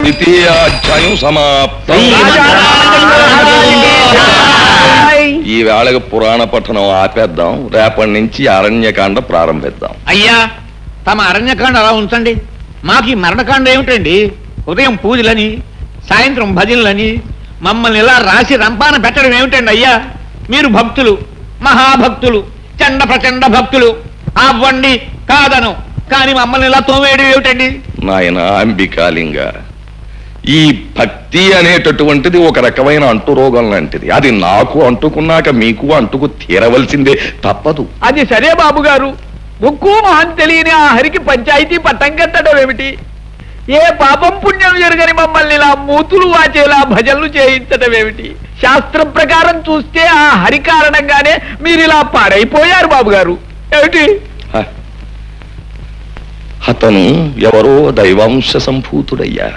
ద్వితీయాధ్యాయం సమాప్తం. ఈ వేళకి పురాణ పఠనం ఆపేద్దాం. రేపటి నుంచి అరణ్యకాండ ప్రారంభిద్దాం. అయ్యా, తమ అరణ్యకాండ అలా ఉంచండి. మాకు ఈ మరణకాండ ఏమిటండి? ఉదయం పూజలని, సాయంత్రం భజనలని మమ్మల్ని ఇలా రాసి రంపాన పెట్టడం ఏమిటండి అయ్యా? మీరు భక్తులు, మహాభక్తులు, చండ ప్రచండ భక్తులు. అవ్వండి కాదను, కానీ మమ్మల్ని ఇలా తోమేయడం ఏమిటండి? నాయన అంబికాలింగ, ఈ భక్తి అనేటటువంటిది ఒక రకమైన అంటురోగం లాంటిది. అది నాకు అంటుకున్నాక మీకు అంటుకు తీరవలసిందే, తప్పదు. అది సరే బాబు గారు, ముక్కు మహం తెలియని ఆ హరికి పంచాయతీ పట్టం కట్టడం ఏమిటి? ఏ పాపం పుణ్యం జరగని మమ్మల్ని ఇలా మూతులు వాచేలా భజనలు చేయించడం ఏమిటి? శాస్త్రం ప్రకారం చూస్తే ఆ హరి కారణంగానే మీరు ఇలా పాడైపోయారు బాబు గారు. ఏమిటి? అతను ఎవరో దైవాంశ సంభూతుడయ్యా.